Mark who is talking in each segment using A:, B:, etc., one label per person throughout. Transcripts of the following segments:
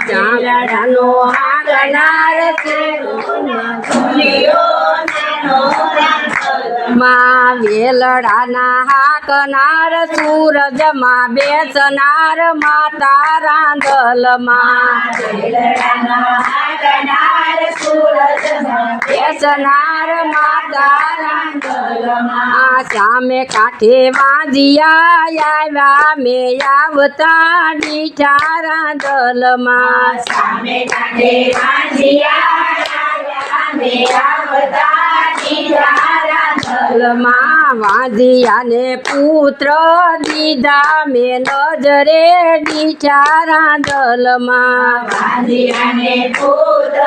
A: ચાંદડાનો હાકનાર માં વેલડાના હાકનાર સૂરજમાં બેસનાર માતા રાંદલમાં બેસનાર માતા રાંદલમાં આ સામે કાંઠે વાંધિયા આવ્યા મેં આવતા ડીઠા રાંદલમાં
B: સામે કાંઠે વાંધિયા આવ્યા મેં આવતા ડીઠા
A: માં વાંધિયાને પુત્ર દીધા મેં નજરે ડીઠા રાંદલમાં
B: વાંધિયાને પુત્ર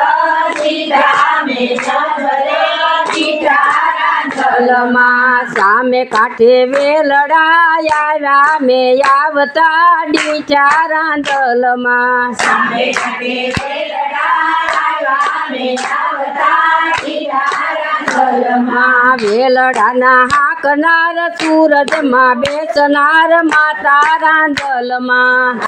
B: દીધા મેં નજરે ડીઠા
A: રાંદલમાં સામે કાંઠે વેલડા આવ્યા મેં આવતા ડીઠા રાંદલમાં
B: સામે કાંઠે વેલડા આવ્યા મેં આવતા ડીઠા
A: માં વેલડાના હાકનાર સૂરજમાં બેસનાર માતા રાંદલમાં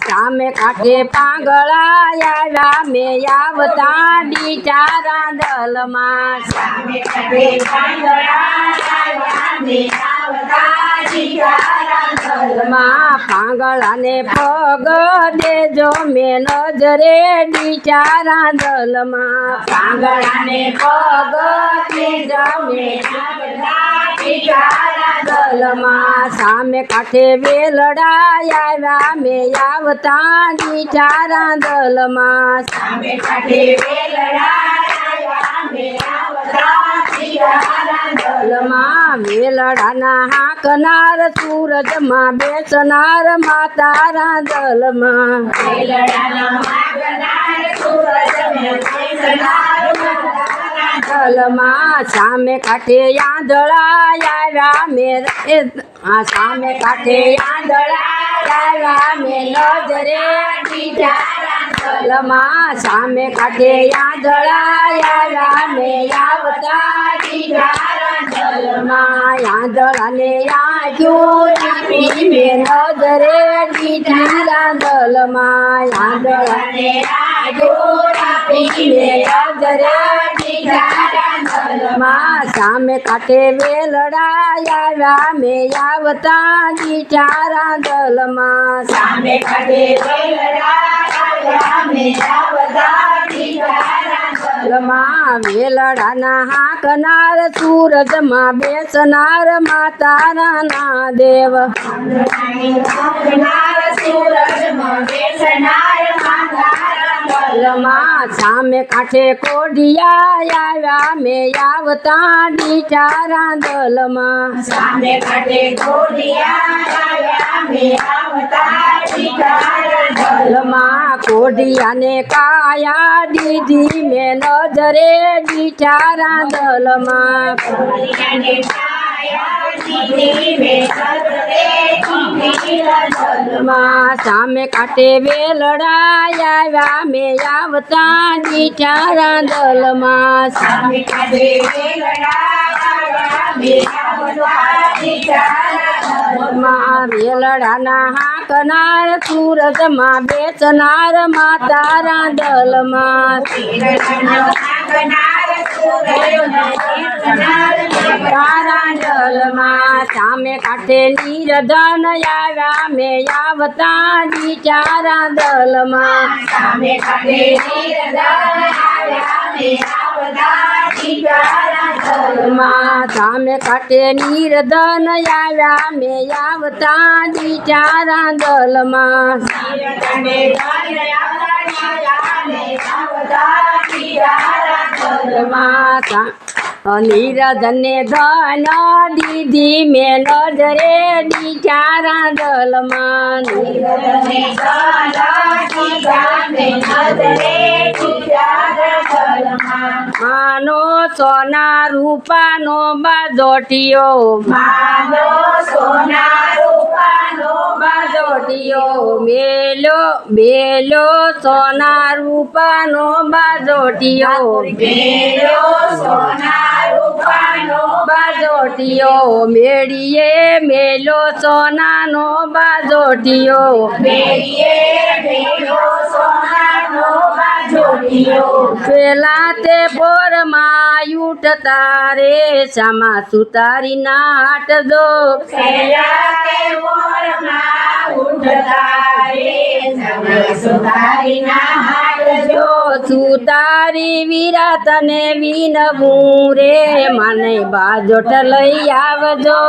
A: સામે કાંઠે પાંગળા આવ્યા મેં આવતા ડીઠા રાંદલમાં
B: સામે કાંઠે પાંગળા આવ્યા મેં આવતા ડીઠા
A: માં પાંગળાને પગ દેજો મેં નજરે ડીઠા રાંદલમાં
B: પાંગળાને પગ દેજો મેં ડીઠા
A: રાંદલમાં સામે કાંઠે વેલડા આવ્યા મેં આવતા ડીઠા રાંદલમાં
B: સામે કાંઠે વેલડા આવ્યા મેં આવતા ડીઠા
A: રાંદલમાં વેલડાના હાકનાર સૂરજમાં બેસનાર માતા રાંદલમાં
B: વેલડાના હાકનાર સૂરજમાં બેસનાર
A: રાંદલમાં સામે કાંઠે આંધળા આવ્યા મેં સામે કાંઠે આંધળા આવ્યા મેં નજરે ડીઠા રાંદલમાં સામે કાંઠે આંધળા આવ્યા મેં આવતા ડીઠા રાંદલમાં આંધળાને આંખ્યું આપી મેં નજરે ડીઠા રાંદલમાં આંધળાને આંખ્યું આપી મેં નજરે માં સામે કાંઠે વેલડા આવ્યા મેં આવતા ડીઠા રાંદલમાં
B: સામે કાંઠે વેલડા આવ્યા મેં આવતા ડીઠા રાંદલમાં
A: વેલડાના હાકનાર સૂરજમાં બેસનાર માતા રાના દેવ
B: સૂરજમાં બેસનાર માતા
A: સામે કાંઠે કોઢિયા આવ્યા મેં આવતા ડીઠા રાંદલમાં
B: સામે કાંઠે કોઢિયા આવ્યા મેં આવતા ડીઠા રાંદલમાં
A: કોઢિયાને કાયા દીધી મેં નજરે ડીઠા રાંદલમાં
B: કોઢિયાને કાયા દીધી મેં નજરે ડીઠા રાંદલમાં
A: સામે કાંઠે વેલડા આવ્યા મેં આવતા ડીઠા રાંદલમાં
B: સામે કાંઠે વેલડા આવ્યા મેં આવતા ડીઠા રાંદલમાં
A: વેલડાના હાકનાર સૂરજમાં બેસનાર માતા રાંદલમાં રાંદલમાં સામે કાંઠે નિરધન આવ્યા મેં આવતા ડીઠા રાંદલમાં
B: સામે કાંઠે નિરધન આવ્યા મેં આવતા ડીઠા રાંદલમાં
A: સામે કાંઠે નિરધન આવ્યા મેં આવતા ડીઠા રાંદલમાં નિરધને ધન દીધી મેં નજરે ડીઠા રાંદલમાં માનો સોના રૂપાનો બાજોટિયો બાજોટિયો બેલો સોના રૂપાનો બાજોટિયો બાજોટિયો મેળીએ મેલો સોનાનો બાજોટિયો પેલા તે પોરમાં ઉઠતા રે શામા સુતારી નાટજો જો સુતારી વિરાત ને વિનવું રે મને બાજોટ લઈ આવજો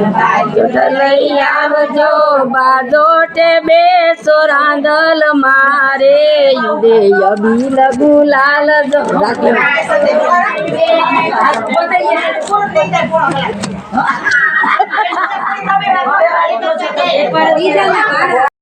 A: બાજોટ લઈ આવજો બાજોટે બેસો રાંધલ મારે યુદે અબીલ ગુલાલ જો